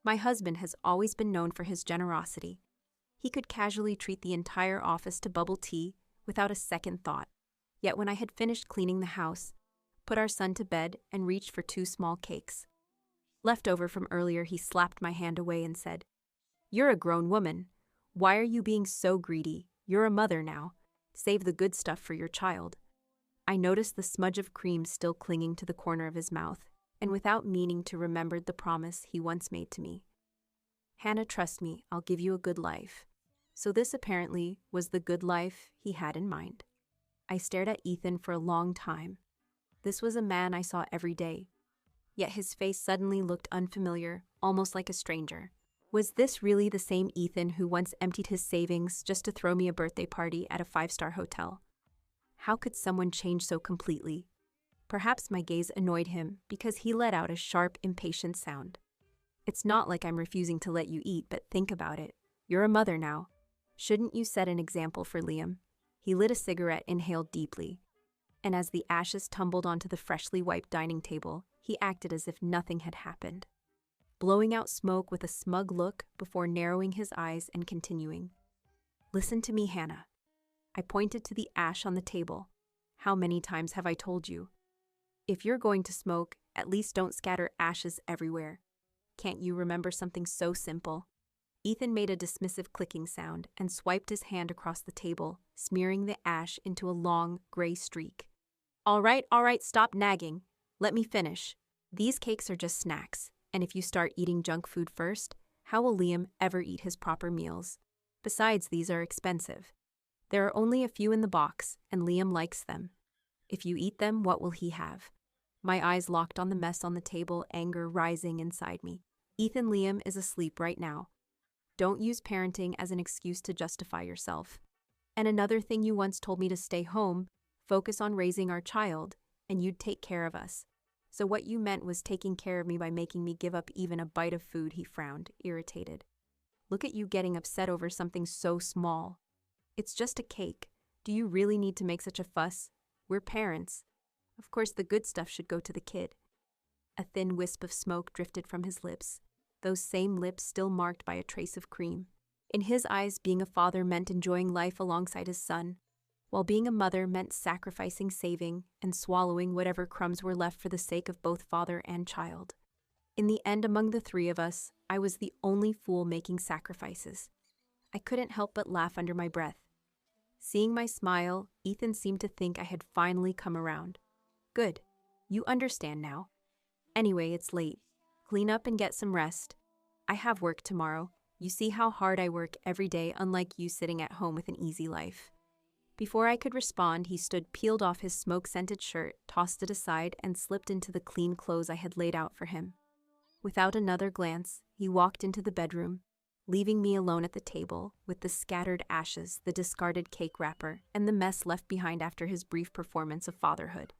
My husband has always been known for his generosity. He could casually treat the entire office to bubble tea without a second thought. Yet when I had finished cleaning the house, put our son to bed, and reached for 2 small cakes left over from earlier, he slapped my hand away and said, "You're a grown woman. Why are you being so greedy? You're a mother now. Save the good stuff for your child." I noticed the smudge of cream still clinging to the corner of his mouth, and without meaning to remembered the promise he once made to me. "Hannah, trust me, I'll give you a good life." So this apparently was the good life he had in mind. I stared at Ethan for a long time. This was a man I saw every day, yet his face suddenly looked unfamiliar, almost like a stranger. Was this really the same Ethan who once emptied his savings just to throw me a birthday party at a 5-star hotel? How could someone change so completely? Perhaps my gaze annoyed him because he let out a sharp, impatient sound. "It's not like I'm refusing to let you eat, but think about it. You're a mother now. Shouldn't you set an example for Liam?" He lit a cigarette, inhaled deeply, and as the ashes tumbled onto the freshly wiped dining table, he acted as if nothing had happened, blowing out smoke with a smug look before narrowing his eyes and continuing. "Listen to me, Hannah." I pointed to the ash on the table. "How many times have I told you? If you're going to smoke, at least don't scatter ashes everywhere. Can't you remember something so simple?" Ethan made a dismissive clicking sound and swiped his hand across the table, smearing the ash into a long, gray streak. All right, stop nagging. Let me finish. These cakes are just snacks, and if you start eating junk food first, how will Liam ever eat his proper meals? Besides, these are expensive. There are only a few in the box, and Liam likes them. If you eat them, what will he have? My eyes locked on the mess on the table, anger rising inside me. Ethan, Liam is asleep right now. Don't use parenting as an excuse to justify yourself. And another thing, you once told me to stay home, focus on raising our child, and you'd take care of us. So what you meant was taking care of me by making me give up even a bite of food, he frowned, irritated. Look at you getting upset over something so small. It's just a cake. Do you really need to make such a fuss? We're parents. Of course, the good stuff should go to the kid. A thin wisp of smoke drifted from his lips, those same lips still marked by a trace of cream. In his eyes, being a father meant enjoying life alongside his son, while being a mother meant sacrificing, saving, and swallowing whatever crumbs were left for the sake of both father and child. In the end, among the 3 of us, I was the only fool making sacrifices. I couldn't help but laugh under my breath. Seeing my smile, Ethan seemed to think I had finally come around. Good. You understand now. Anyway, it's late. Clean up and get some rest. I have work tomorrow. You see how hard I work every day, unlike you sitting at home with an easy life. Before I could respond, he stood, peeled off his smoke-scented shirt, tossed it aside, and slipped into the clean clothes I had laid out for him. Without another glance, he walked into the bedroom, leaving me alone at the table with the scattered ashes, the discarded cake wrapper, and the mess left behind after his brief performance of fatherhood.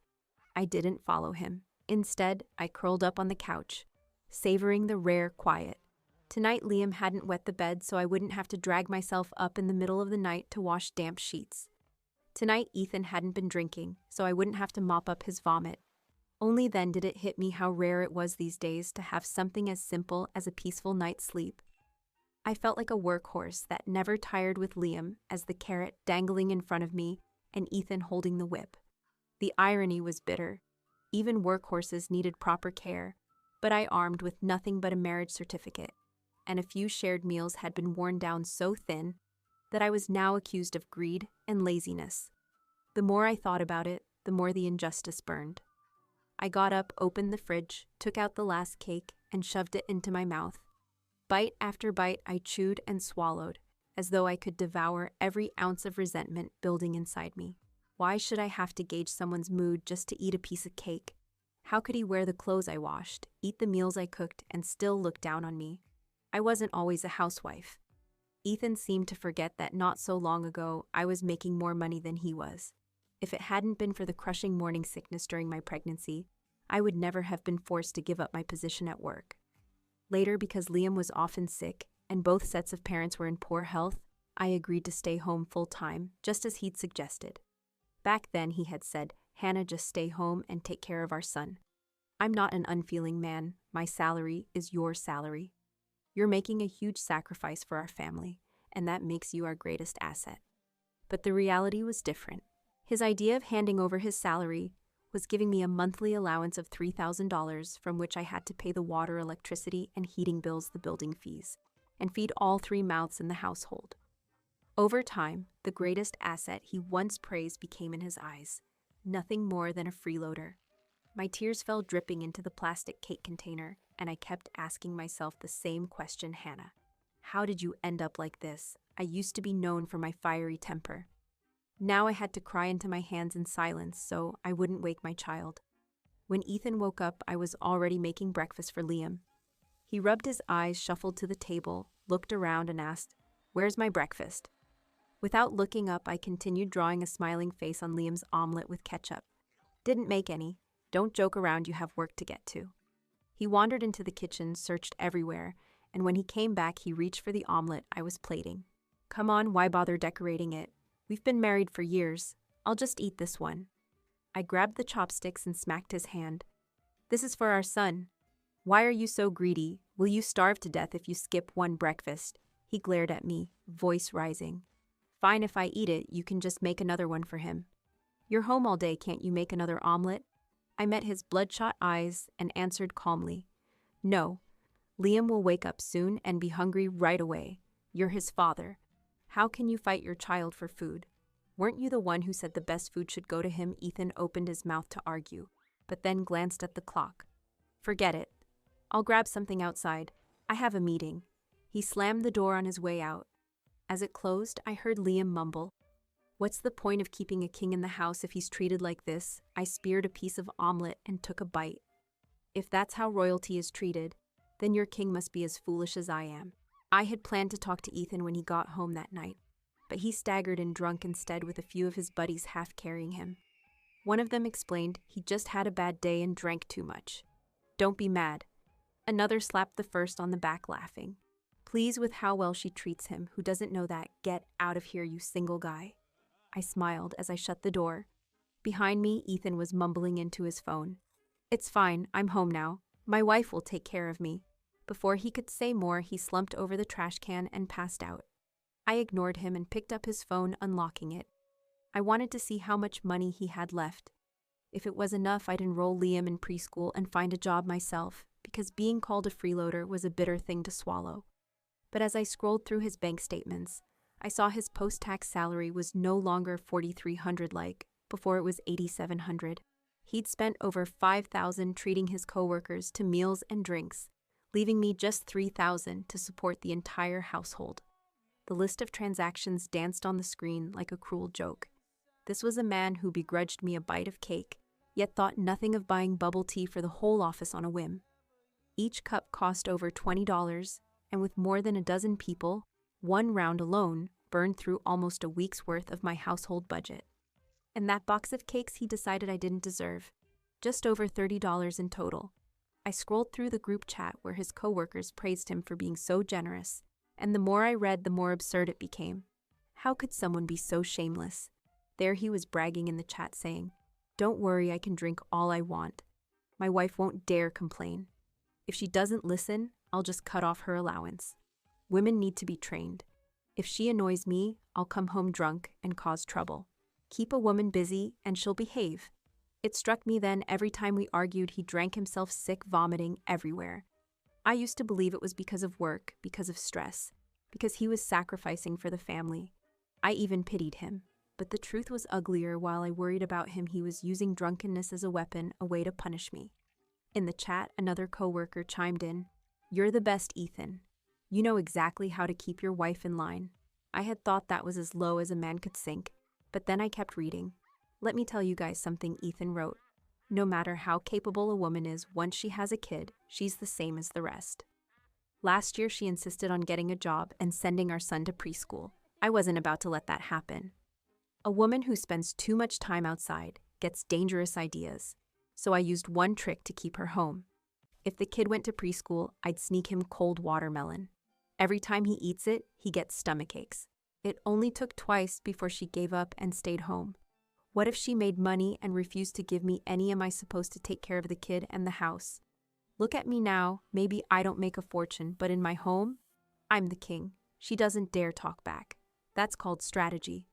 I didn't follow him. Instead, I curled up on the couch, savoring the rare quiet. Tonight, Liam hadn't wet the bed, so I wouldn't have to drag myself up in the middle of the night to wash damp sheets. Tonight, Ethan hadn't been drinking, so I wouldn't have to mop up his vomit. Only then did it hit me how rare it was these days to have something as simple as a peaceful night's sleep. I felt like a workhorse that never tired, with Liam as the carrot dangling in front of me and Ethan holding the whip. The irony was bitter. Even workhorses needed proper care, but I, armed with nothing but a marriage certificate and a few shared meals, had been worn down so thin that I was now accused of greed and laziness. The more I thought about it, the more the injustice burned. I got up, opened the fridge, took out the last cake, and shoved it into my mouth. Bite after bite, I chewed and swallowed, as though I could devour every ounce of resentment building inside me. Why should I have to gauge someone's mood just to eat a piece of cake? How could he wear the clothes I washed, eat the meals I cooked, and still look down on me? I wasn't always a housewife. Ethan seemed to forget that not so long ago I was making more money than he was. If it hadn't been for the crushing morning sickness during my pregnancy, I would never have been forced to give up my position at work. Later, because Liam was often sick and both sets of parents were in poor health, I agreed to stay home full-time, just as he'd suggested. Back then, he had said, "Hannah, just stay home and take care of our son." I'm not an unfeeling man. My salary is your salary. You're making a huge sacrifice for our family, and that makes you our greatest asset." But the reality was different. His idea of handing over his salary was giving me a monthly allowance of $3,000 from which I had to pay the water, electricity, and heating bills, the building fees, and feed all 3 mouths in the household. Over time, the greatest asset he once praised became in his eyes nothing more than a freeloader. My tears fell dripping into the plastic cake container, and I kept asking myself the same question, "Hannah, how did you end up like this? I used to be known for my fiery temper." Now I had to cry into my hands in silence so I wouldn't wake my child. When Ethan woke up, I was already making breakfast for Liam. He rubbed his eyes, shuffled to the table, looked around, and asked, "Where's my breakfast?" Without looking up, I continued drawing a smiling face on Liam's omelet with ketchup. "Didn't make any. Don't joke around, you have work to get to." He wandered into the kitchen, searched everywhere, and when he came back, he reached for the omelet I was plating. "Come on, why bother decorating it? We've been married for years. I'll just eat this one." I grabbed the chopsticks and smacked his hand. "This is for our son. Why are you so greedy? Will you starve to death if you skip one breakfast?" He glared at me, voice rising. "Fine, if I eat it, you can just make another one for him. You're home all day, can't you make another omelet?" I met his bloodshot eyes and answered calmly, "No. Liam will wake up soon and be hungry right away. You're his father. How can you fight your child for food? Weren't you the one who said the best food should go to him?" Ethan opened his mouth to argue, but then glanced at the clock. "Forget it. I'll grab something outside. I have a meeting." He slammed the door on his way out. As it closed, I heard Liam mumble, "What's the point of keeping a king in the house if he's treated like this?" I speared a piece of omelet and took a bite. "If that's how royalty is treated, then your king must be as foolish as I am." I had planned to talk to Ethan when he got home that night, but he staggered and drunk instead with a few of his buddies half carrying him. One of them explained he just had a bad day and drank too much. "Don't be mad." Another slapped the first on the back, laughing. "Pleased with how well she treats him, who doesn't know that? Get out of here, you single guy." I smiled as I shut the door. Behind me, Ethan was mumbling into his phone. "It's fine, I'm home now. My wife will take care of me." Before he could say more, he slumped over the trash can and passed out. I ignored him and picked up his phone, unlocking it. I wanted to see how much money he had left. If it was enough, I'd enroll Liam in preschool and find a job myself, because being called a freeloader was a bitter thing to swallow. But as I scrolled through his bank statements, I saw his post-tax salary was no longer $4,300 like before it was $8,700. He'd spent over $5,000 treating his coworkers to meals and drinks, leaving me just $3,000 to support the entire household. The list of transactions danced on the screen like a cruel joke. This was a man who begrudged me a bite of cake, yet thought nothing of buying bubble tea for the whole office on a whim. Each cup cost over $20, and with more than a dozen people, one round alone burned through almost a week's worth of my household budget. And that box of cakes he decided I didn't deserve. Just over $30 in total. I scrolled through the group chat where his coworkers praised him for being so generous, and the more I read, the more absurd it became. How could someone be so shameless? There he was bragging in the chat saying, "Don't worry, I can drink all I want. My wife won't dare complain. If she doesn't listen, I'll just cut off her allowance. Women need to be trained. If she annoys me, I'll come home drunk and cause trouble. Keep a woman busy and she'll behave." It struck me then every time we argued, he drank himself sick, vomiting everywhere. I used to believe it was because of work, because of stress, because he was sacrificing for the family. I even pitied him. But the truth was uglier. While I worried about him, he was using drunkenness as a weapon, a way to punish me. In the chat, another coworker chimed in, "You're the best, Ethan. You know exactly how to keep your wife in line." I had thought that was as low as a man could sink, but then I kept reading. "Let me tell you guys something," Ethan wrote. "No matter how capable a woman is, once she has a kid, she's the same as the rest." Last year, she insisted on getting a job and sending our son to preschool. I wasn't about to let that happen. A woman who spends too much time outside gets dangerous ideas, so I used one trick to keep her home. If the kid went to preschool, I'd sneak him cold watermelon. Every time he eats it, he gets stomach aches. It only took twice before she gave up and stayed home. What if she made money and refused to give me any? Am I supposed to take care of the kid and the house? Look at me now, maybe I don't make a fortune, but in my home, I'm the king. She doesn't dare talk back. That's called strategy.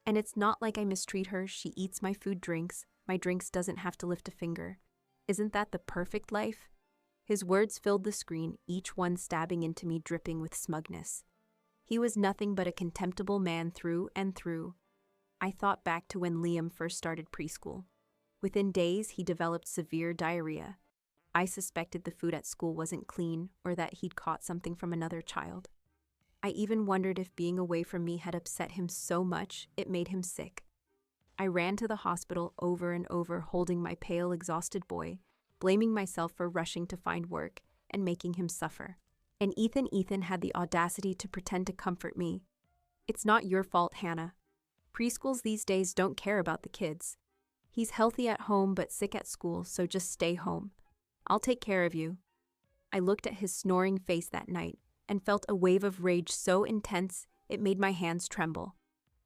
And it's not like I mistreat her, she eats my food drinks, my drinks doesn't have to lift a finger. Isn't that the perfect life? His words filled the screen, each one stabbing into me, dripping with smugness. He was nothing but a contemptible man through and through. I thought back to when Liam first started preschool. Within days, he developed severe diarrhea. I suspected the food at school wasn't clean or that he'd caught something from another child. I even wondered if being away from me had upset him so much it made him sick. I ran to the hospital over and over, holding my pale, exhausted boy, blaming myself for rushing to find work and making him suffer. And Ethan had the audacity to pretend to comfort me. It's not your fault, Hannah. Preschools these days don't care about the kids. He's healthy at home but sick at school, so just stay home. I'll take care of you. I looked at his snoring face that night and felt a wave of rage so intense it made my hands tremble.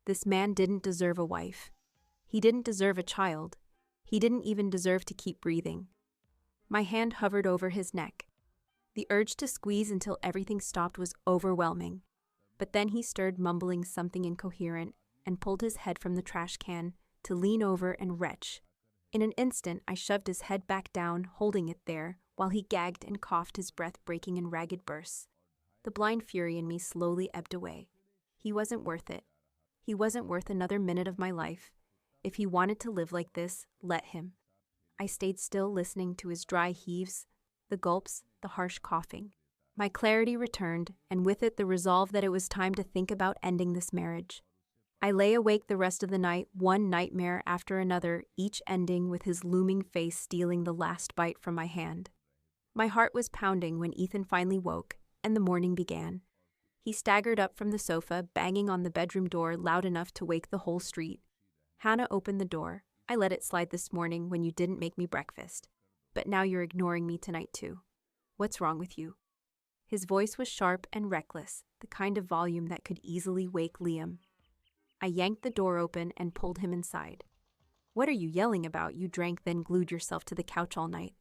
This man didn't deserve a wife. He didn't deserve a child. He didn't even deserve to keep breathing. My hand hovered over his neck. The urge to squeeze until everything stopped was overwhelming. But then he stirred, mumbling something incoherent, and pulled his head from the trash can to lean over and retch. In an instant, I shoved his head back down, holding it there, while he gagged and coughed, his breath breaking in ragged bursts. The blind fury in me slowly ebbed away. He wasn't worth it. He wasn't worth another minute of my life. If he wanted to live like this, let him. I stayed still, listening to his dry heaves, the gulps, the harsh coughing. My clarity returned, and with it the resolve that it was time to think about ending this marriage. I lay awake the rest of the night, one nightmare after another, each ending with his looming face stealing the last bite from my hand. My heart was pounding when Ethan finally woke, and the morning began. He staggered up from the sofa, banging on the bedroom door loud enough to wake the whole street. Hannah opened the door. I let it slide this morning when you didn't make me breakfast. But now you're ignoring me tonight too. What's wrong with you? His voice was sharp and reckless, the kind of volume that could easily wake Liam. I yanked the door open and pulled him inside. What are you yelling about? You drank, then glued yourself to the couch all night.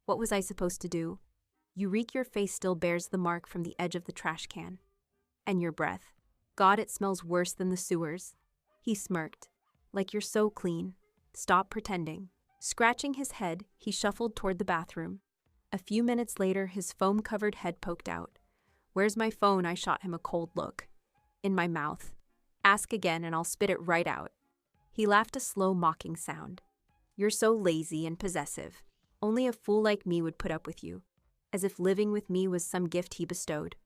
What was I supposed to do? You reek, your face still bears the mark from the edge of the trash can. And your breath. God, it smells worse than the sewers. He smirked. Like you're so clean. Stop pretending. Scratching his head, he shuffled toward the bathroom. A few minutes later, his foam-covered head poked out. Where's my phone? I shot him a cold look. In my mouth. Ask again and I'll spit it right out. He laughed, a slow, mocking sound. You're so lazy and possessive. Only a fool like me would put up with you. As if living with me was some gift he bestowed.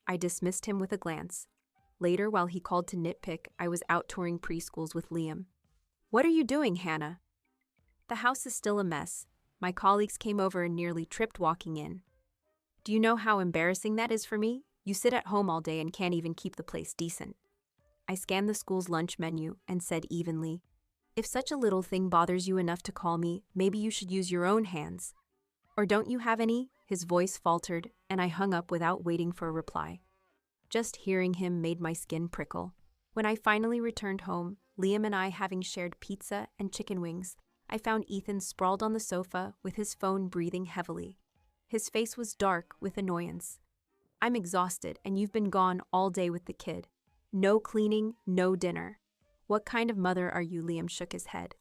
I dismissed him with a glance. Later, while he called to nitpick, I was out touring preschools with Liam. What are you doing, Hannah? The house is still a mess. My colleagues came over and nearly tripped walking in. Do you know how embarrassing that is for me? You sit at home all day and can't even keep the place decent. I scanned the school's lunch menu and said evenly, if such a little thing bothers you enough to call me, maybe you should use your own hands. Or don't you have any? His voice faltered, and I hung up without waiting for a reply. Just hearing him made my skin prickle. When I finally returned home, Liam and I having shared pizza and chicken wings, I found Ethan sprawled on the sofa with his phone, breathing heavily. His face was dark with annoyance. I'm exhausted, and you've been gone all day with the kid. No cleaning, no dinner. What kind of mother are you? Liam shook his head.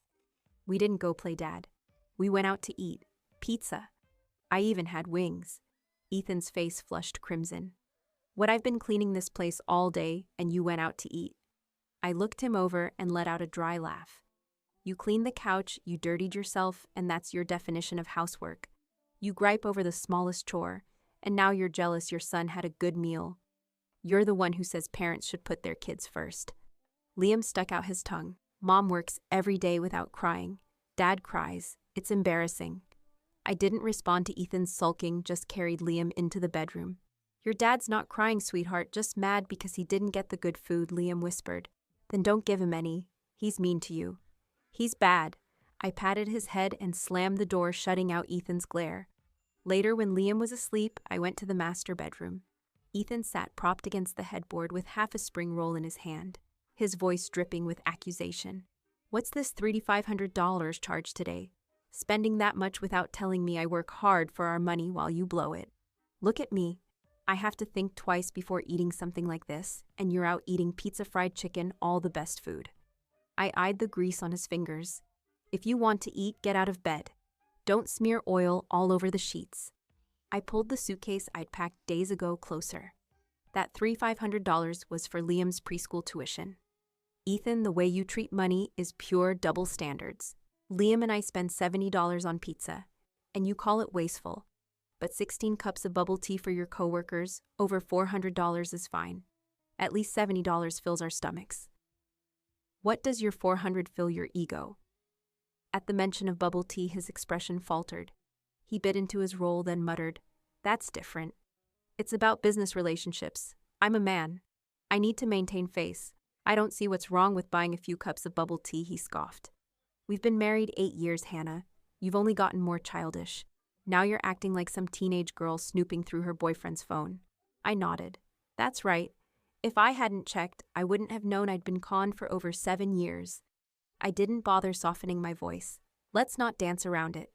We didn't go play dad. We went out to eat. Pizza. I even had wings. Ethan's face flushed crimson. What, I've been cleaning this place all day, and you went out to eat? I looked him over and let out a dry laugh. You cleaned the couch, you dirtied yourself, and that's your definition of housework. You gripe over the smallest chore, and now you're jealous your son had a good meal. You're the one who says parents should put their kids first. Liam stuck out his tongue. Mom works every day without crying. Dad cries. It's embarrassing. I didn't respond to Ethan's sulking, just carried Liam into the bedroom. Your dad's not crying, sweetheart, just mad because he didn't get the good food, Liam whispered. Then don't give him any. He's mean to you. He's bad. I patted his head and slammed the door, shutting out Ethan's glare. Later, when Liam was asleep, I went to the master bedroom. Ethan sat propped against the headboard with half a spring roll in his hand, his voice dripping with accusation. What's this $3,500 charge today? Spending that much without telling me I work hard for our money while you blow it. Look at me. I have to think twice before eating something like this, and you're out eating pizza, fried chicken, all the best food. I eyed the grease on his fingers. If you want to eat, get out of bed. Don't smear oil all over the sheets. I pulled the suitcase I'd packed days ago closer. That $500 was for Liam's preschool tuition. Ethan, the way you treat money is pure double standards. Liam and I spend $70 on pizza, and you call it wasteful. But 16 cups of bubble tea for your coworkers, over $400 is fine. At least $70 fills our stomachs. What does your $400 fill your ego? At the mention of bubble tea, his expression faltered. He bit into his roll, then muttered, "That's different. It's about business relationships. I'm a man. I need to maintain face. I don't see what's wrong with buying a few cups of bubble tea," he scoffed. "We've been married 8 years, Hannah. You've only gotten more childish. Now you're acting like some teenage girl snooping through her boyfriend's phone." I nodded. "That's right. If I hadn't checked, I wouldn't have known I'd been conned for over 7 years. I didn't bother softening my voice. Let's not dance around it.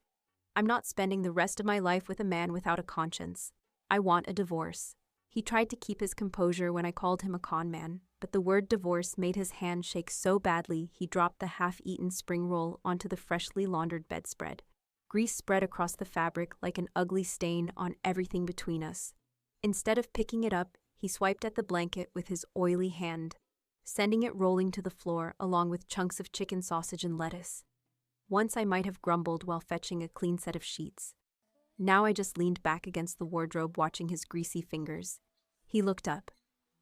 I'm not spending the rest of my life with a man without a conscience. I want a divorce." He tried to keep his composure when I called him a con man, but the word divorce made his hand shake so badly he dropped the half-eaten spring roll onto the freshly laundered bedspread. Grease spread across the fabric like an ugly stain on everything between us. Instead of picking it up, he swiped at the blanket with his oily hand, sending it rolling to the floor along with chunks of chicken sausage and lettuce. Once I might have grumbled while fetching a clean set of sheets. Now I just leaned back against the wardrobe watching his greasy fingers. He looked up.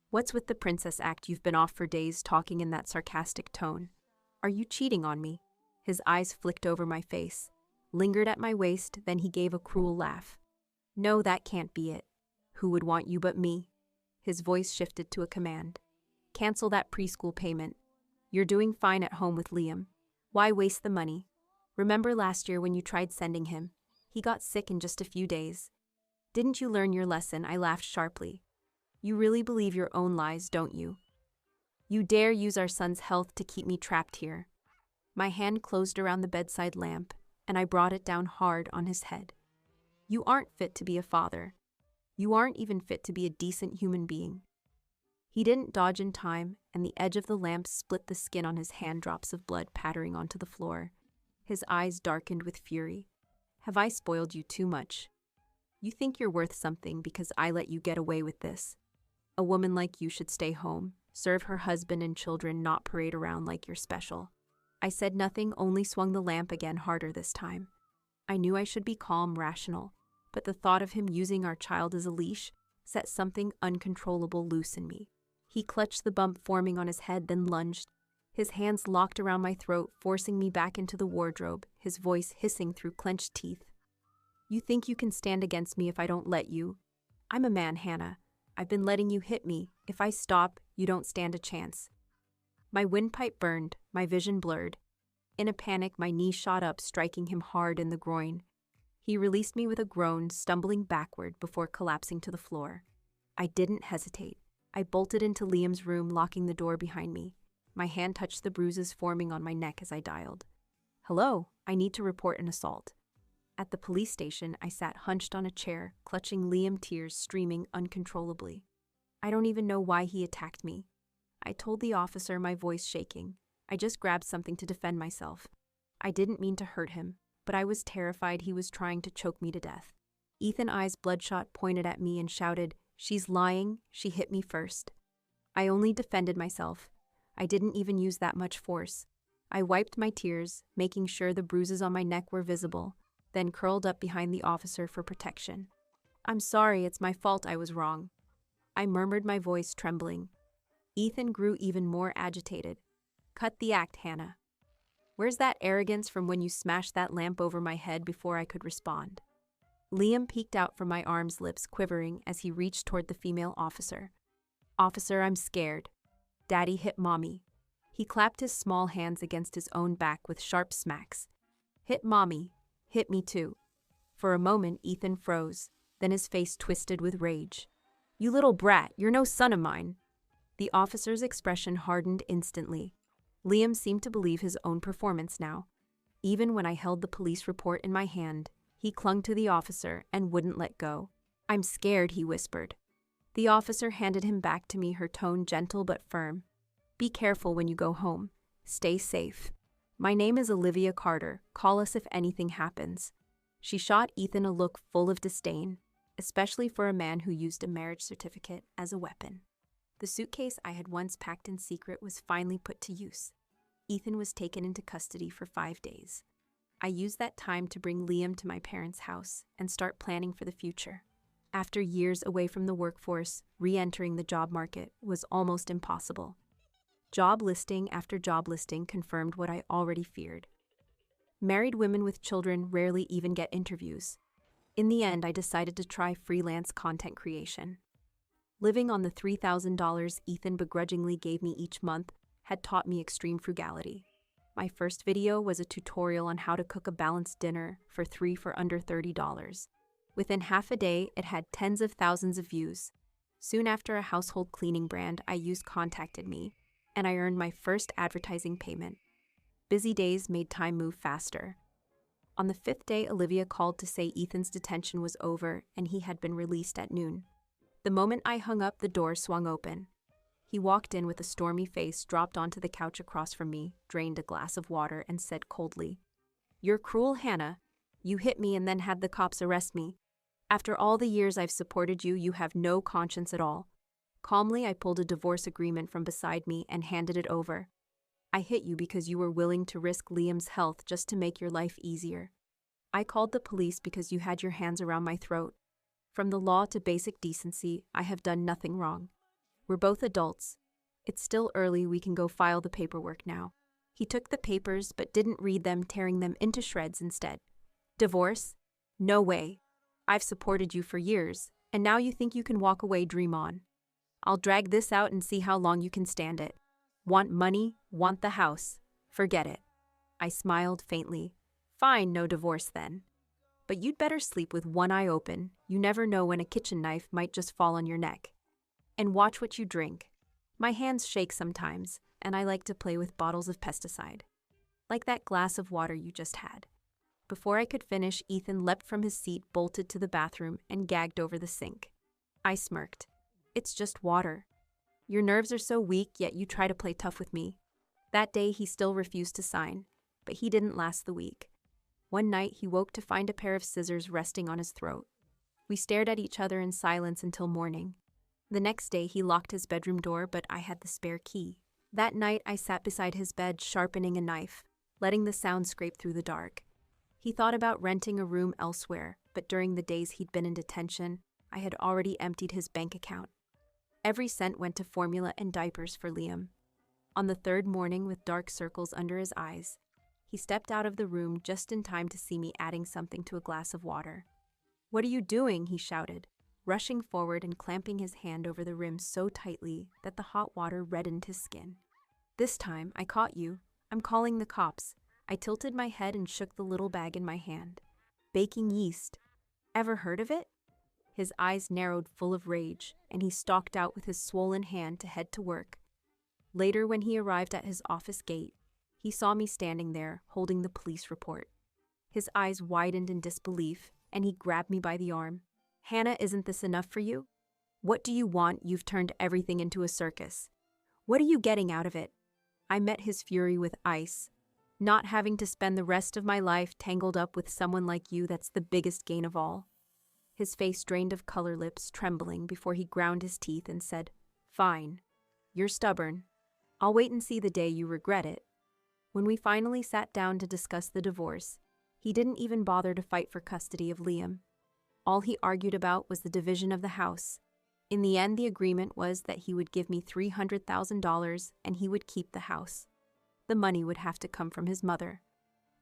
"What's with the princess act? You've been off for days talking in that sarcastic tone. Are you cheating on me?" His eyes flicked over my face, lingered at my waist, then he gave a cruel laugh. "No, that can't be it. Who would want you but me?" His voice shifted to a command. "Cancel that preschool payment. You're doing fine at home with Liam. Why waste the money? Remember last year when you tried sending him? He got sick in just a few days. Didn't you learn your lesson?" I laughed sharply. "You really believe your own lies, don't you? You dare use our son's health to keep me trapped here." My hand closed around the bedside lamp, and I brought it down hard on his head. "You aren't fit to be a father. You aren't even fit to be a decent human being." He didn't dodge in time, and the edge of the lamp split the skin on his hand, drops of blood pattering onto the floor. His eyes darkened with fury. "Have I spoiled you too much? You think you're worth something because I let you get away with this? A woman like you should stay home, serve her husband and children, not parade around like you're special." I said nothing, only swung the lamp again harder this time. I knew I should be calm, rational, but the thought of him using our child as a leash set something uncontrollable loose in me. He clutched the bump forming on his head, then lunged. His hands locked around my throat, forcing me back into the wardrobe, his voice hissing through clenched teeth. "You think you can stand against me if I don't let you? I'm a man, Hannah. I've been letting you hit me. If I stop, you don't stand a chance." My windpipe burned, my vision blurred. In a panic, my knee shot up, striking him hard in the groin. He released me with a groan, stumbling backward before collapsing to the floor. I didn't hesitate. I bolted into Liam's room, locking the door behind me. My hand touched the bruises forming on my neck as I dialed. "Hello, I need to report an assault." At the police station, I sat hunched on a chair, clutching Liam, tears streaming uncontrollably. I don't even know why he attacked me. I told the officer, my voice shaking. I just grabbed something to defend myself. I didn't mean to hurt him, but I was terrified he was trying to choke me to death. Ethan, eyes bloodshot, pointed at me and shouted, "She's lying, she hit me first." I only defended myself. I didn't even use that much force. I wiped my tears, making sure the bruises on my neck were visible, then curled up behind the officer for protection. "I'm sorry, it's my fault, I was wrong." I murmured, my voice trembling. Ethan grew even more agitated. "Cut the act, Hannah. Where's that arrogance from when you smashed that lamp over my head?" Before I could respond, Liam peeked out from my arms, lips quivering as he reached toward the female officer. "Officer, I'm scared. Daddy hit Mommy." He clapped his small hands against his own back with sharp smacks. "Hit Mommy. Hit me too." For a moment, Ethan froze, then his face twisted with rage. "You little brat, you're no son of mine." The officer's expression hardened instantly. Liam seemed to believe his own performance now. Even when I held the police report in my hand, he clung to the officer and wouldn't let go. "I'm scared," he whispered. The officer handed him back to me, her tone gentle but firm. "Be careful when you go home. Stay safe. My name is Olivia Carter. Call us if anything happens." She shot Ethan a look full of disdain, especially for a man who used a marriage certificate as a weapon. The suitcase I had once packed in secret was finally put to use. Ethan was taken into custody for 5 days. I used that time to bring Liam to my parents' house and start planning for the future. After years away from the workforce, re-entering the job market was almost impossible. Job listing after job listing confirmed what I already feared. Married women with children rarely even get interviews. In the end, I decided to try freelance content creation. Living on the $3,000 Ethan begrudgingly gave me each month had taught me extreme frugality. My first video was a tutorial on how to cook a balanced dinner for 3 for under $30. Within half a day, it had tens of thousands of views. Soon after, a household cleaning brand I used contacted me, and I earned my first advertising payment. Busy days made time move faster. On the 5th day, Olivia called to say Ethan's detention was over and he had been released at noon. The moment I hung up, the door swung open. He walked in with a stormy face, dropped onto the couch across from me, drained a glass of water, and said coldly, "You're cruel, Hannah. You hit me and then had the cops arrest me. After all the years I've supported you, you have no conscience at all." Calmly, I pulled a divorce agreement from beside me and handed it over. "I hit you because you were willing to risk Liam's health just to make your life easier. I called the police because you had your hands around my throat. From the law to basic decency, I have done nothing wrong. We're both adults. It's still early, we can go file the paperwork now." He took the papers but didn't read them, tearing them into shreds instead. "Divorce? No way. I've supported you for years, and now you think you can walk away, dream on. I'll drag this out and see how long you can stand it. Want money? Want the house? Forget it." I smiled faintly. "Fine, no divorce then. But you'd better sleep with one eye open. You never know when a kitchen knife might just fall on your neck. And watch what you drink. My hands shake sometimes, and I like to play with bottles of pesticide. Like that glass of water you just had." Before I could finish, Ethan leapt from his seat, bolted to the bathroom, and gagged over the sink. I smirked. "It's just water. Your nerves are so weak, yet you try to play tough with me." That day, he still refused to sign, but he didn't last the week. One night, he woke to find a pair of scissors resting on his throat. We stared at each other in silence until morning. The next day, he locked his bedroom door, but I had the spare key. That night, I sat beside his bed, sharpening a knife, letting the sound scrape through the dark. He thought about renting a room elsewhere, but during the days he'd been in detention, I had already emptied his bank account. Every cent went to formula and diapers for Liam. On the 3rd morning, with dark circles under his eyes, he stepped out of the room just in time to see me adding something to a glass of water. "What are you doing?" he shouted, rushing forward and clamping his hand over the rim so tightly that the hot water reddened his skin. "This time, I caught you. I'm calling the cops." I tilted my head and shook the little bag in my hand. "Baking yeast. Ever heard of it?" His eyes narrowed, full of rage, and he stalked out with his swollen hand to head to work. Later, when he arrived at his office gate, he saw me standing there, holding the police report. His eyes widened in disbelief, and he grabbed me by the arm. "Hannah, isn't this enough for you? What do you want? You've turned everything into a circus. What are you getting out of it?" I met his fury with ice. "Not having to spend the rest of my life tangled up with someone like you, that's the biggest gain of all." His face drained of color, lips trembling before he ground his teeth and said, "Fine. You're stubborn. I'll wait and see the day you regret it." When we finally sat down to discuss the divorce, he didn't even bother to fight for custody of Liam. All he argued about was the division of the house. In the end, the agreement was that he would give me $300,000 and he would keep the house. The money would have to come from his mother.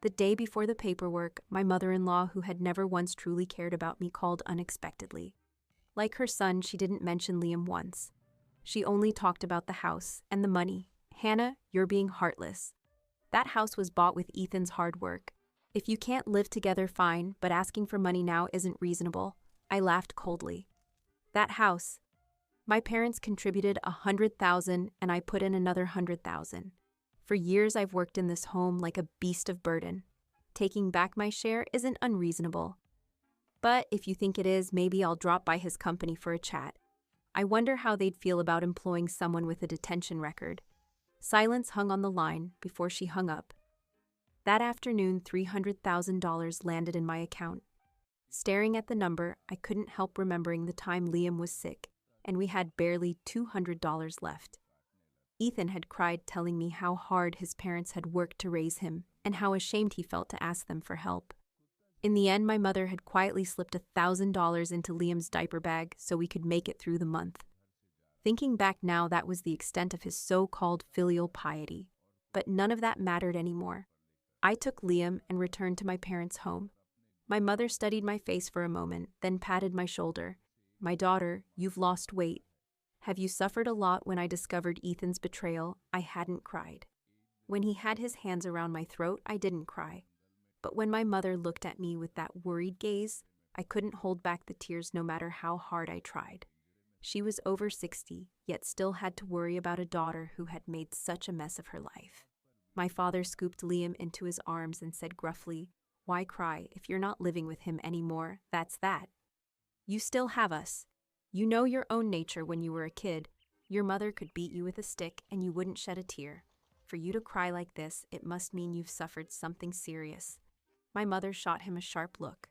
The day before the paperwork, my mother-in-law, who had never once truly cared about me, called unexpectedly. Like her son, she didn't mention Liam once. She only talked about the house and the money. "Hannah, you're being heartless. That house was bought with Ethan's hard work. If you can't live together, fine, but asking for money now isn't reasonable." I laughed coldly. "That house. My parents contributed $100,000 and I put in another $100,000. For years I've worked in this home like a beast of burden. Taking back my share isn't unreasonable. But if you think it is, maybe I'll drop by his company for a chat. I wonder how they'd feel about employing someone with a detention record. Silence hung on the line before she hung up. That afternoon, $300,000 landed in my account. Staring at the number, I couldn't help remembering the time Liam was sick, and we had barely $200 left. Ethan had cried, telling me how hard his parents had worked to raise him and how ashamed he felt to ask them for help. In the end, my mother had quietly slipped $1,000 into Liam's diaper bag so we could make it through the month. Thinking back now, that was the extent of his so-called filial piety. But none of that mattered anymore. I took Liam and returned to my parents' home. My mother studied my face for a moment, then patted my shoulder. "My daughter, you've lost weight. Have you suffered a lot?" When I discovered Ethan's betrayal, I hadn't cried. When he had his hands around my throat, I didn't cry. But when my mother looked at me with that worried gaze, I couldn't hold back the tears no matter how hard I tried. She was over 60, yet still had to worry about a daughter who had made such a mess of her life. My father scooped Liam into his arms and said gruffly, "Why cry? If you're not living with him anymore, that's that. You still have us. You know your own nature. When you were a kid, your mother could beat you with a stick and you wouldn't shed a tear. For you to cry like this, it must mean you've suffered something serious." My mother shot him a sharp look.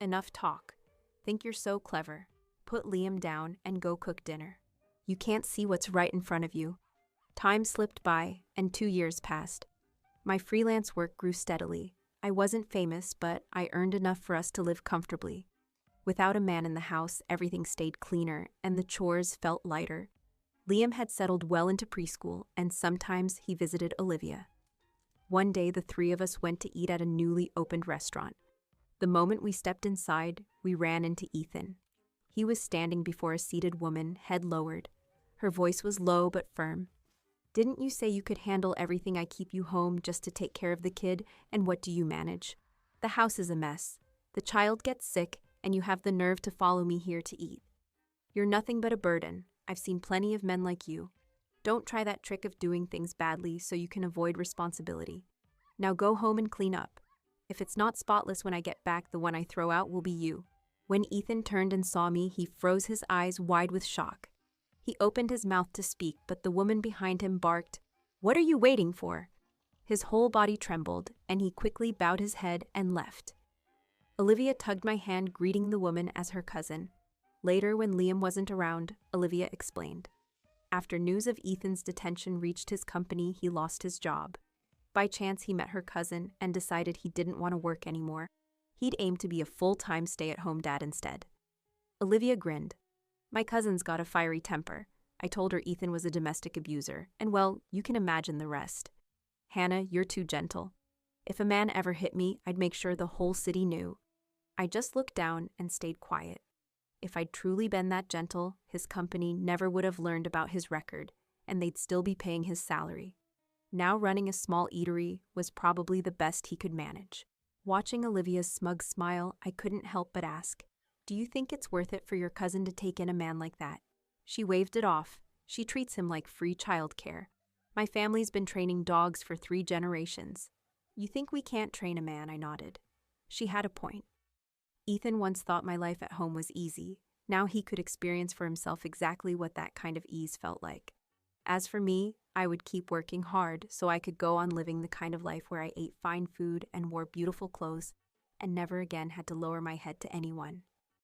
"Enough talk. Think you're so clever. Put Liam down and go cook dinner. You can't see what's right in front of you." Time slipped by, and 2 years passed. My freelance work grew steadily. I wasn't famous, but I earned enough for us to live comfortably. Without a man in the house, everything stayed cleaner, and the chores felt lighter. Liam had settled well into preschool, and sometimes he visited Olivia. One day, the three of us went to eat at a newly opened restaurant. The moment we stepped inside, we ran into Ethan. He was standing before a seated woman, head lowered. Her voice was low but firm. "Didn't you say you could handle everything? I keep you home just to take care of the kid, and what do you manage? The house is a mess. The child gets sick, and you have the nerve to follow me here to eat. You're nothing but a burden. I've seen plenty of men like you. Don't try that trick of doing things badly so you can avoid responsibility. Now go home and clean up. If it's not spotless when I get back, the one I throw out will be you." When Ethan turned and saw me, he froze, his eyes wide with shock. He opened his mouth to speak, but the woman behind him barked, "What are you waiting for?" His whole body trembled, and he quickly bowed his head and left. Olivia tugged my hand, greeting the woman as her cousin. Later, when Liam wasn't around, Olivia explained. After news of Ethan's detention reached his company, he lost his job. By chance, he met her cousin and decided he didn't want to work anymore. He'd aim to be a full-time stay-at-home dad instead. Olivia grinned. "My cousin's got a fiery temper. I told her Ethan was a domestic abuser, and well, you can imagine the rest. Hannah, you're too gentle. If a man ever hit me, I'd make sure the whole city knew." I just looked down and stayed quiet. If I'd truly been that gentle, his company never would have learned about his record, and they'd still be paying his salary. Now running a small eatery was probably the best he could manage. Watching Olivia's smug smile, I couldn't help but ask, "Do you think it's worth it for your cousin to take in a man like that?" She waved it off. "She treats him like free childcare. My family's been training dogs for 3 generations. You think we can't train a man?" I nodded. She had a point. Ethan once thought my life at home was easy. Now he could experience for himself exactly what that kind of ease felt like. As for me, I would keep working hard so I could go on living the kind of life where I ate fine food and wore beautiful clothes and never again had to lower my head to anyone.